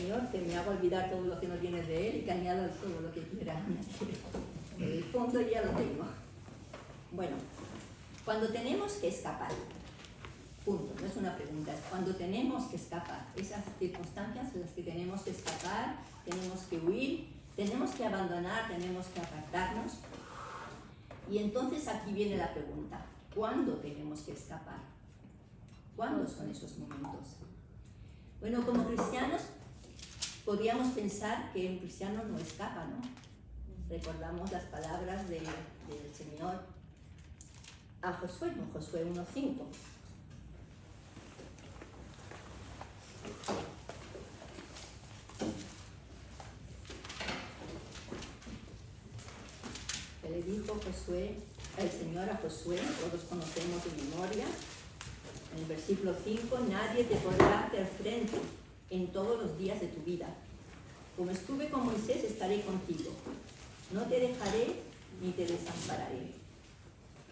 Señor que me haga olvidar todo lo que no viene de Él y que añada todo lo que quiera. El fondo ya lo tengo. Bueno, cuando tenemos que escapar, punto, no es una pregunta, es cuando tenemos que escapar, esas circunstancias en las que tenemos que escapar, tenemos que huir, tenemos que abandonar, tenemos que apartarnos. Y entonces aquí viene la pregunta, ¿cuándo tenemos que escapar? ¿Cuándo son esos momentos? Bueno, como cristianos podríamos pensar que un cristiano no escapa, ¿no? Recordamos las palabras del Señor a Josué, en Josué 1:5. Que le dijo el Señor a Josué, todos conocemos de memoria, en el versículo 5, nadie te podrá hacer frente en todos los días de tu vida. Como estuve con Moisés, estaré contigo. No te dejaré ni te desampararé.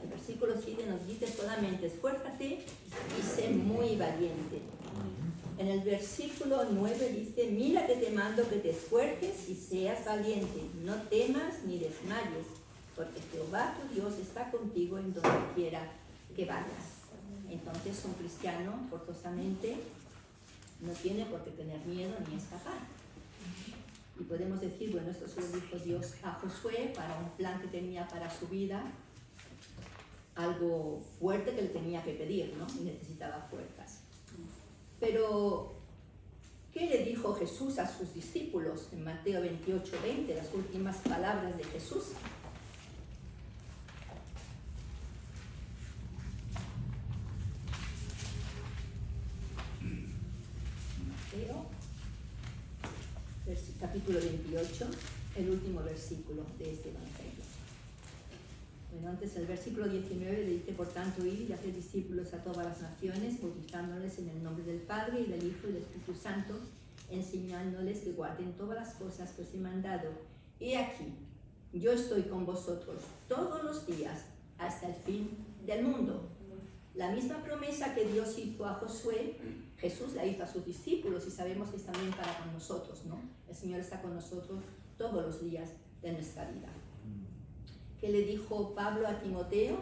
El versículo 7 nos dice solamente esfuérzate y sé muy valiente. En el versículo 9 dice, mira que te mando que te esfuerces y seas valiente. No temas ni desmayes, porque Jehová tu Dios está contigo en donde quiera que vayas. Entonces un cristiano forzosamente no tiene por qué tener miedo ni escapar. Y podemos decir, bueno, esto se lo dijo Dios a Josué para un plan que tenía para su vida, algo fuerte que le tenía que pedir, ¿no? Y necesitaba fuerzas. Pero, ¿qué le dijo Jesús a sus discípulos en Mateo 28:20, las últimas palabras de Jesús? Mateo, capítulo 28, el último versículo de este Evangelio. Bueno, antes el versículo 19 le dice, por tanto, id y haced discípulos a todas las naciones, bautizándoles en el nombre del Padre y del Hijo y del Espíritu Santo, enseñándoles que guarden todas las cosas que os he mandado. He aquí, yo estoy con vosotros todos los días hasta el fin del mundo. La misma promesa que Dios hizo a Josué, Jesús la hizo a sus discípulos y sabemos que es también para con nosotros, ¿no? El Señor está con nosotros todos los días de nuestra vida. ¿Qué le dijo Pablo a Timoteo?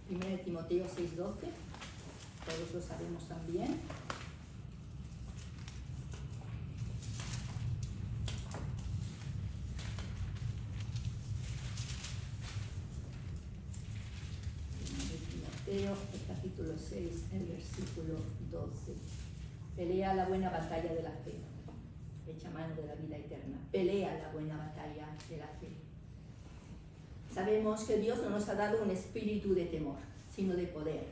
1 Timoteo 6:12, todos lo sabemos también. Timoteo, el capítulo 6, el versículo 12. Pelea la buena batalla de la fe. Echa mano de la vida eterna. Pelea la buena batalla de la fe. Sabemos que Dios no nos ha dado un espíritu de temor, sino de poder.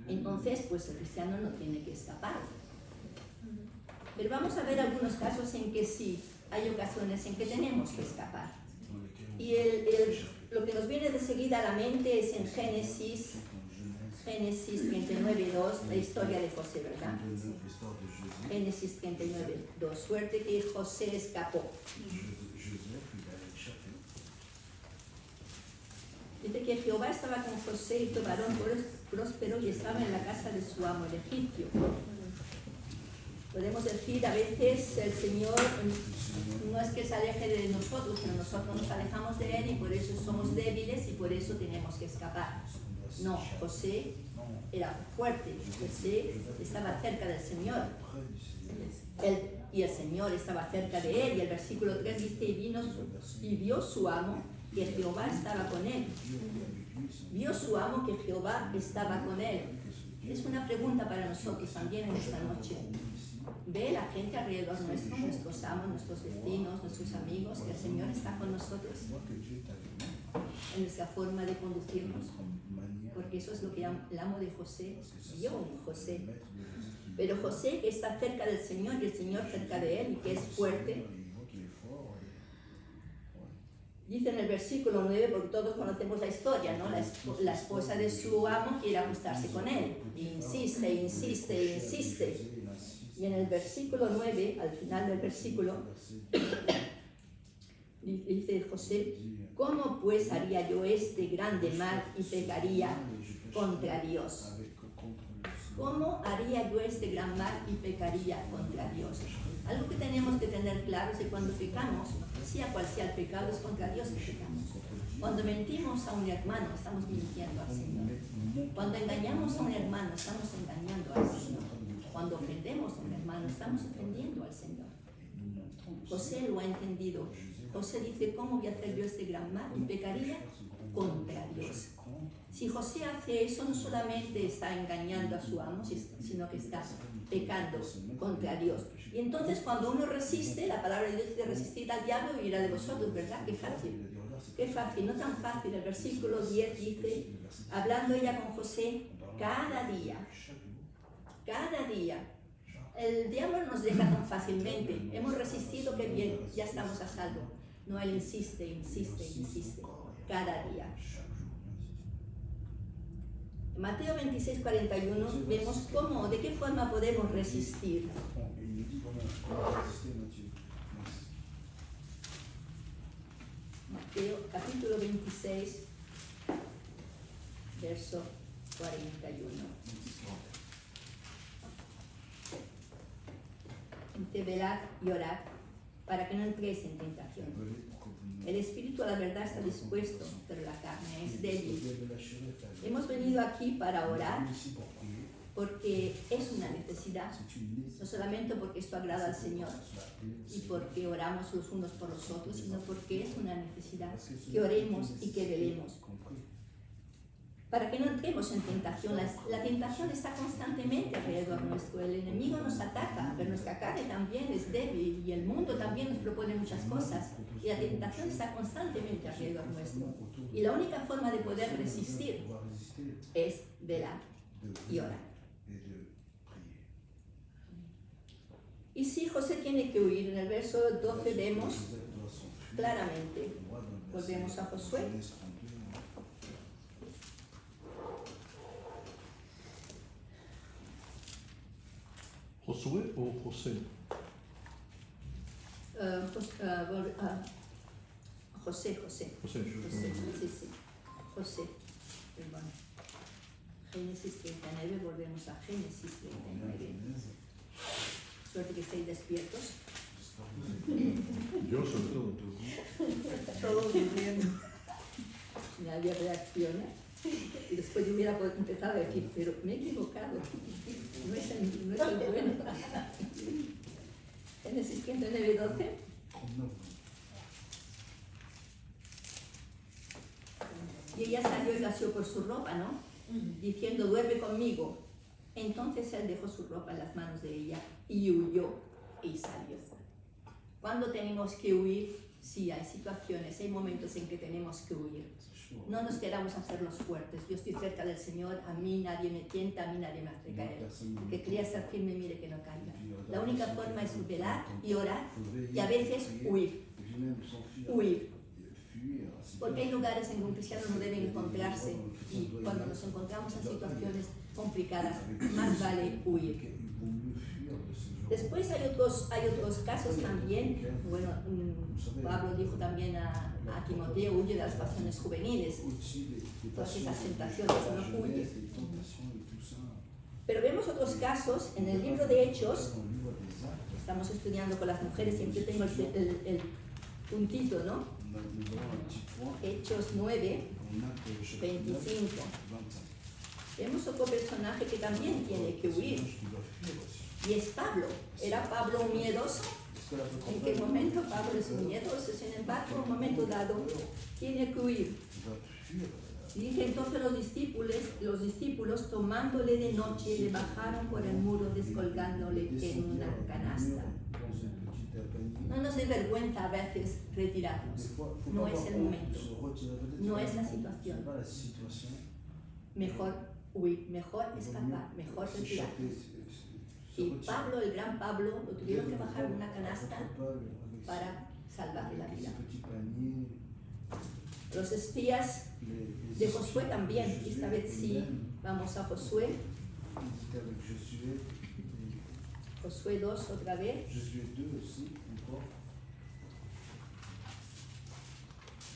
Entonces, pues el cristiano no tiene que escapar. Pero vamos a ver algunos casos en que sí, hay ocasiones en que tenemos que escapar. Y lo que nos viene de seguida a la mente es en Génesis 39:2, la historia de José, ¿verdad? Génesis 39:2. Suerte que José escapó. Dice que Jehová estaba con José y tu varón próspero y estaba en la casa de su amo, el egipcio. Podemos decir, a veces el Señor no es que se aleje de nosotros, pero nosotros nos alejamos de Él y por eso somos débiles y por eso tenemos que escapar. No, José era fuerte, José estaba cerca del Señor. Y el Señor estaba cerca de él, y el versículo 3 dice, y vio su amo que Jehová estaba con él. Vio su amo que Jehová estaba con él. Es una pregunta para nosotros también en esta noche. ¿Ve la gente alrededor nuestro, nuestros amos, nuestros vecinos, nuestros amigos, que el Señor está con nosotros en nuestra forma de conducirnos? Porque eso es lo que el amo de José vio en José. Pero José, que está cerca del Señor y el Señor cerca de él y que es fuerte, dice en el versículo 9, porque todos conocemos la historia, ¿no? La esposa de su amo quiere acostarse con él. Insiste, insiste, insiste. Y en el versículo 9, al final del versículo, dice José, ¿cómo pues haría yo este grande mal y pecaría contra Dios? ¿cómo haría yo este gran mal y pecaría contra Dios? Algo que tenemos que tener claro es que cuando pecamos, sea cual sea el pecado, es contra Dios que pecamos. Cuando mentimos a un hermano, estamos mintiendo al Señor. Cuando engañamos a un hermano, estamos engañando al Señor. Cuando ofendemos a un hermano, estamos ofendiendo al Señor. José lo ha entendido. José dice, ¿cómo voy a hacer yo este gran mal? Y pecaría contra Dios. Si José hace eso, no solamente está engañando a su amo, sino que está pecando contra Dios. Y entonces cuando uno resiste, la palabra de Dios dice, resistid al diablo y huirá de vosotros, ¿verdad? Qué fácil. Qué fácil, no tan fácil. El versículo 10 dice, hablando ella con José, cada día, el diablo no nos deja tan fácilmente. Hemos resistido, qué bien, ya estamos a salvo. No, él insiste, cada día. En Mateo 26:41 vemos cómo, de qué forma podemos resistir. Mateo capítulo 26, verso 41. Velad y orad para que no entréis en tentación. El espíritu a la verdad está dispuesto, pero la carne es débil. Hemos venido aquí para orar porque es una necesidad, no solamente porque esto agrada al Señor y porque oramos los unos por los otros, sino porque es una necesidad que oremos y que velemos. Para que no entremos en tentación. La tentación está constantemente alrededor nuestro. El enemigo nos ataca, pero nuestra carne también es débil y el mundo también nos propone muchas cosas. Y la tentación está constantemente alrededor nuestro. Y la única forma de poder resistir es velar y orar. Y si José tiene que huir, en el verso 12 vemos claramente, volvemos a Josué. ¿Josué o José? José. Sí. José, perdón. Génesis 39, volvemos a Génesis 39. Suerte que estéis despiertos. Yo sobre todo. Todos durmiendo. Nadie reacciona. Y después yo hubiera empezado a decir, pero me he equivocado. No es el bueno. Génesis 39, 12. Y ella salió y la asió por su ropa, ¿no? Diciendo, duerme conmigo. Entonces él dejó su ropa en las manos de ella y huyó y salió. ¿Cuándo tenemos que huir? Sí, hay situaciones, hay momentos en que tenemos que huir. No nos queramos hacer los fuertes. Yo estoy cerca del Señor, a mí nadie me tienta, a mí nadie me hace caer. El que crea estar firme, mire que no caiga. La única forma es velar y orar y a veces huir. Porque hay lugares en que un cristiano no debe encontrarse y cuando nos encontramos en situaciones complicadas, más vale huir. Después hay otros casos también. Bueno, Pablo dijo también a Timoteo, huye de las pasiones juveniles, todas esas tentaciones, no huye. Pero vemos otros casos en el libro de Hechos. Estamos estudiando con las mujeres, siempre tengo el puntito, ¿no? Hechos 9, 25. Vemos otro personaje que también tiene que huir. Y es Pablo. ¿Era Pablo un miedoso? ¿En qué momento Pablo es un miedoso? Sin embargo, en un momento dado, tiene que huir. Y dice entonces los discípulos tomándole de noche, le bajaron por el muro descolgándole en una canasta. No nos dé vergüenza a veces retirarnos. No es el momento. No es la situación. Mejor huir, mejor escapar, mejor retirarnos. Y Pablo, el gran Pablo, lo tuvieron que bajar en una canasta para salvarle la vida. Los espías de Josué también, esta vez sí, vamos a Josué. Josué 2 otra vez.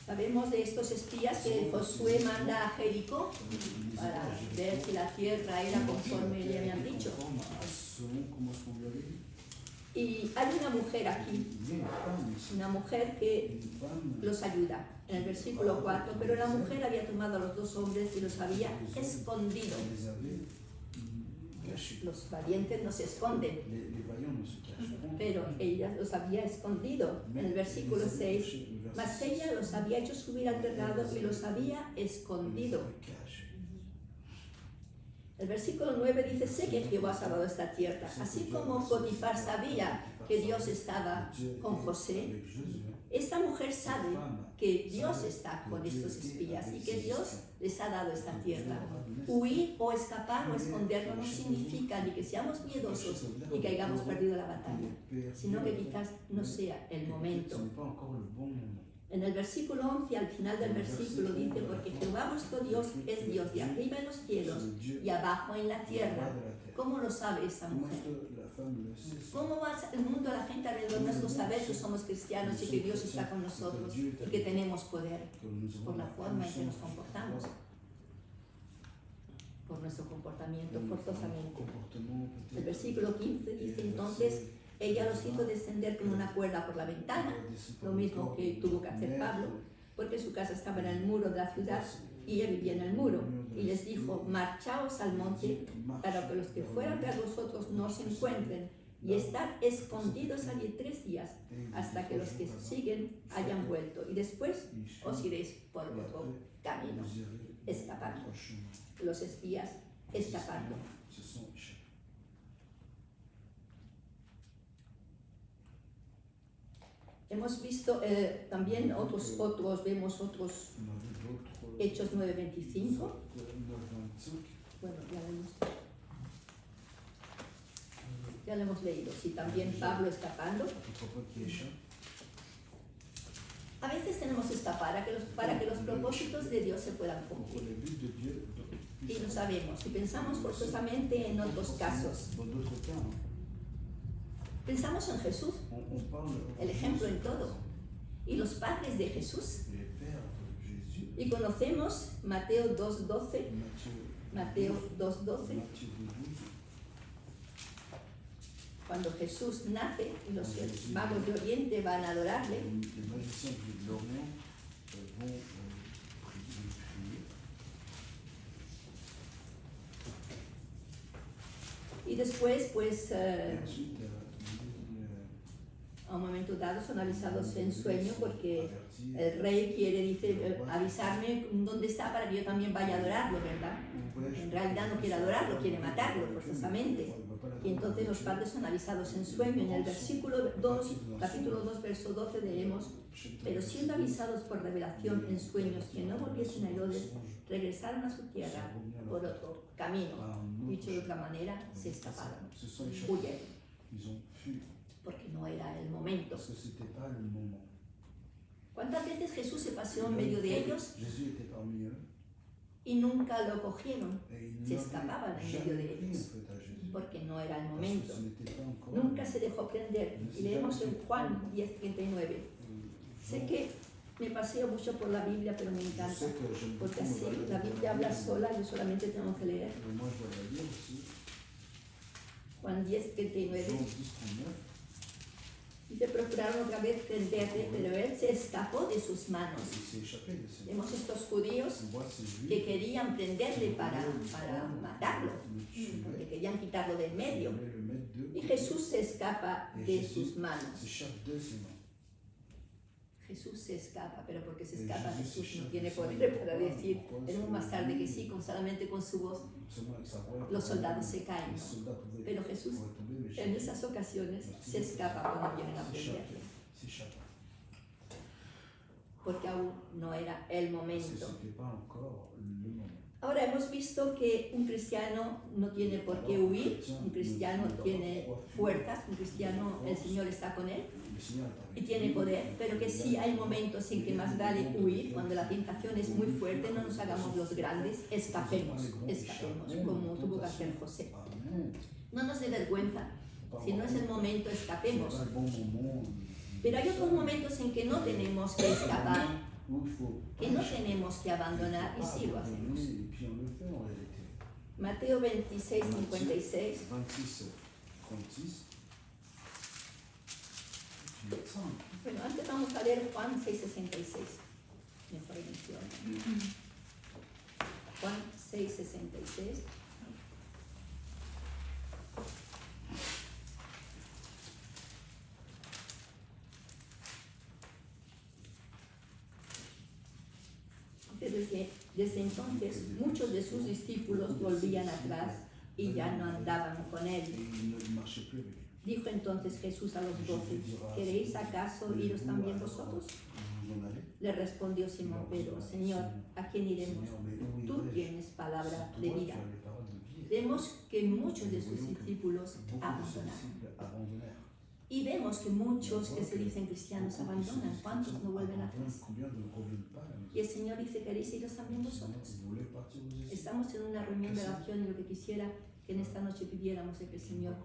Sabemos de estos espías que Josué manda a Jericó para ver si la tierra era conforme le habían dicho. Y hay una mujer aquí, una mujer que los ayuda, en el versículo 4, pero la mujer había tomado a los dos hombres y los había escondido. Los valientes no se esconden, pero ella los había escondido. En el versículo 6, mas ella los había hecho subir al terrado y los había escondido. El versículo 9 dice, sé que Jehová ha salvado esta tierra. Así como Potifar sabía que Dios estaba con José, esta mujer sabe que Dios está con estos espías y que Dios les ha dado esta tierra. Huir o escapar o escondernos no significa ni que seamos miedosos ni que hayamos perdido la batalla, sino que quizás no sea el momento. En el versículo 11, al final del versículo dice, porque Jehová vuestro Dios es Dios de arriba en los cielos y abajo en la tierra. ¿Cómo lo sabe esta mujer? ¿Cómo va el mundo, la gente alrededor nuestro saber que somos cristianos y que Dios está con nosotros y que tenemos poder? Por la forma en que nos comportamos, por nuestro comportamiento forzosamente. El versículo 15 dice, entonces ella los hizo descender con una cuerda por la ventana, lo mismo que tuvo que hacer Pablo, porque su casa estaba en el muro de la ciudad y ella vivía en el muro. Y les dijo, marchaos al monte para que los que fueran tras vosotros no se encuentren y estar escondidos allí 3 días hasta que los que siguen hayan vuelto. Y después os iréis por otro camino, escapando. Los espías escapando. Hemos visto también vemos otros Hechos 9:25. Bueno, ya lo hemos leído. Sí, también Pablo escapando. A veces tenemos que escapar para que los propósitos de Dios se puedan cumplir. Y lo sabemos. Si pensamos forzosamente en otros casos, pensamos en Jesús, el ejemplo en todo, y los padres de Jesús. Y conocemos Mateo 2:12. Mateo 2:12. Cuando Jesús nace y los magos de Oriente van a adorarle. Y después, pues, a un momento dado son avisados en sueño porque el rey dice, avisarme dónde está para que yo también vaya a adorarlo, ¿verdad? En realidad no quiere adorarlo, quiere matarlo forzosamente. Y entonces los padres son avisados en sueño. En el versículo 2, capítulo 2, verso 12 leemos, pero siendo avisados por revelación en sueños que no volviesen a Herodes, regresaron a su tierra por otro camino. Dicho de otra manera, se escaparon, huyeron, porque no era el momento. ¿Cuántas veces Jesús se paseó en medio de ellos y nunca lo cogieron? Se escapaban en medio de ellos, porque no era el momento. Nunca se dejó prender. Y leemos en Juan 10:39. Sé que me paseo mucho por la Biblia, pero me encanta, porque así la Biblia habla sola, yo solamente tengo que leer. Juan 10:39. Dice, procuraron otra vez prenderle, pero él se escapó de sus manos. Vemos estos judíos que querían prenderle para matarlo, porque querían quitarlo del medio. Y Jesús se escapa de sus manos. Jesús se escapa, pero porque se escapa Jesús no tiene poder para decir, veremos más tarde que sí, solamente con su voz los soldados se caen, ¿no? Pero Jesús en esas ocasiones se escapa cuando vienen a prenderle, porque aún no era el momento. Ahora hemos visto que un cristiano no tiene por qué huir, un cristiano tiene fuerzas, un cristiano, el Señor está con él y tiene poder, pero que sí hay momentos en que más vale huir, cuando la tentación es muy fuerte, no nos hagamos los grandes, escapemos, como tuvo que hacer José. No nos dé vergüenza, si no es el momento, escapemos. Pero hay otros momentos en que no tenemos que escapar, que no tenemos que abandonar y sí lo hacemos. Mateo 26, 56. 26, 36. Bueno, antes vamos a leer Juan 6, 66. Mejor menciona. Juan 6, 66. Desde entonces muchos de sus discípulos volvían atrás y ya no andaban con él. Dijo entonces Jesús a los 12, ¿queréis acaso iros también vosotros? Le respondió Simón Pedro, Señor, ¿a quién iremos? Tú tienes palabra de vida. Vemos que muchos de sus discípulos abandonaron. Y vemos que muchos que se dicen cristianos abandonan. ¿Cuántos no vuelven atrás? Y el Señor dice, ¿queréis iros también vosotros? Estamos en una reunión de oración y lo que quisiera que en esta noche pidiéramos es que el Señor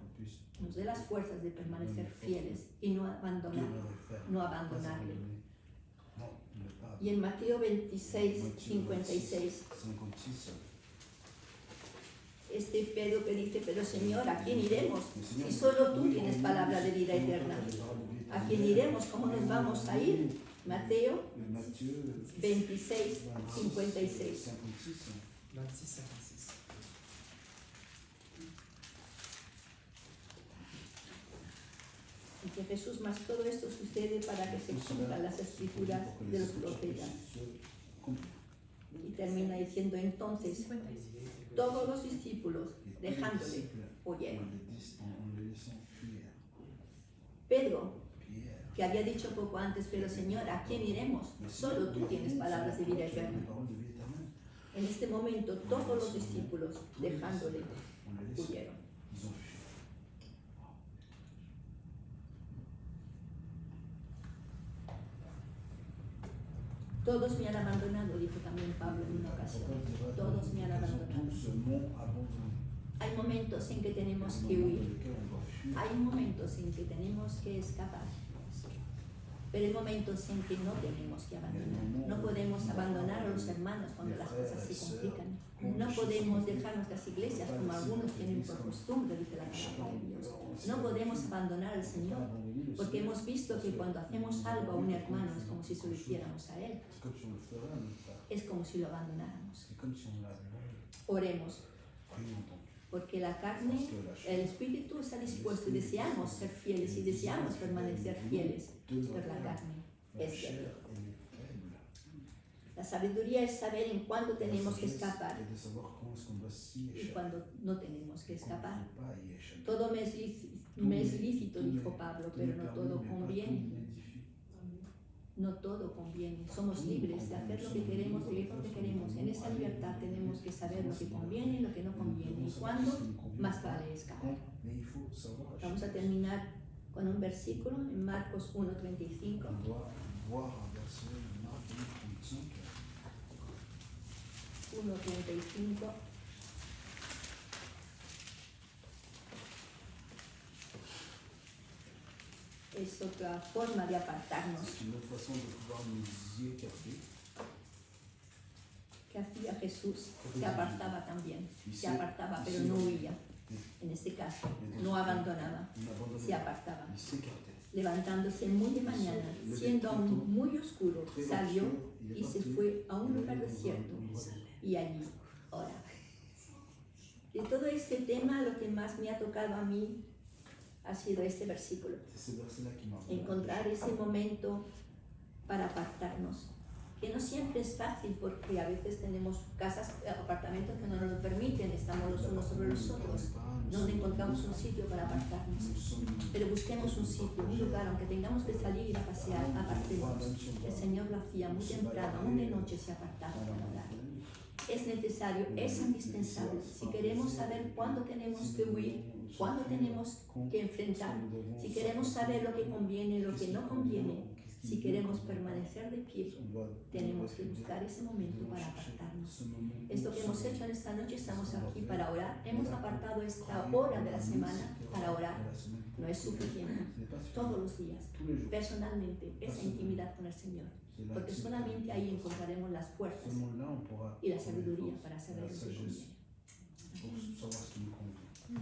nos dé las fuerzas de permanecer fieles y no abandonarle. Y en Mateo 26, 56, Pedro que dice, pero Señor, ¿a quién iremos? Si solo tú tienes palabra de vida eterna. ¿A quién iremos? ¿Cómo nos vamos a ir? Mateo 26, 56. Y que Jesús, más todo esto sucede para que se cumplan las escrituras de los profetas. Y termina diciendo entonces, todos los discípulos, dejándole, huyeron. Pedro, que había dicho poco antes, pero Señor, ¿a quién iremos? Solo tú tienes palabras de vida eterna. En este momento, todos los discípulos, dejándole, huyeron. Todos me han abandonado, dijo también Pablo en una ocasión. Todos me han abandonado. Hay momentos en que tenemos que huir. Hay momentos en que tenemos que escapar. Pero hay momentos en que no tenemos que abandonar. No podemos abandonar a los hermanos cuando las cosas se complican. No podemos dejar nuestras iglesias como algunos tienen por costumbre, dice la palabra de Dios. No podemos abandonar al Señor, porque hemos visto que cuando hacemos algo a un hermano es como si se lo hiciéramos a él. Es como si lo abandonáramos. Oremos. Porque la carne, el espíritu está dispuesto y deseamos ser fieles y deseamos permanecer fieles, pero la carne es débil. La sabiduría es saber en cuándo tenemos que escapar y cuándo no tenemos que escapar. Todo me es lícito, dijo Pablo, pero no todo conviene. No todo conviene. Somos libres de hacer lo que queremos, de vivir lo que queremos. En esa libertad tenemos que saber lo que conviene y lo que no conviene. Y cuándo más vale escapar. Vamos a terminar con un versículo en Marcos 1:35. 1:35. Es otra forma de apartarnos. ¿Qué hacía Jesús? Se apartaba también. Se apartaba, pero no huía. En este caso, no abandonaba. Se apartaba. Levantándose muy de mañana, siendo aún muy oscuro, salió y se fue a un lugar desierto y allí oraba. De todo este tema, lo que más me ha tocado a mí ha sido este versículo. Encontrar ese momento para apartarnos. Que no siempre es fácil porque a veces tenemos casas, apartamentos que no nos lo permiten, estamos los unos sobre los otros, no encontramos un sitio para apartarnos. Pero busquemos un sitio, un lugar, aunque tengamos que salir a pasear, apartémonos. El Señor lo hacía muy temprano, aún de noche se apartaba para orar. Es necesario, es indispensable. Si queremos saber cuándo tenemos que huir, cuándo tenemos que enfrentar, si queremos saber lo que conviene, lo que no conviene, si queremos permanecer de pie, tenemos que buscar ese momento para apartarnos. Es lo que hemos hecho en esta noche, estamos aquí para orar. Hemos apartado esta hora de la semana para orar. No es suficiente. Todos los días, personalmente, esa intimidad con el Señor. C'est là Porque que- solamente ahí encontraremos las fuerzas Seulement là, on pourra y la trouver sabiduría force para et saber la lo que sagesse conviene. pour savoir ce qui nous convient.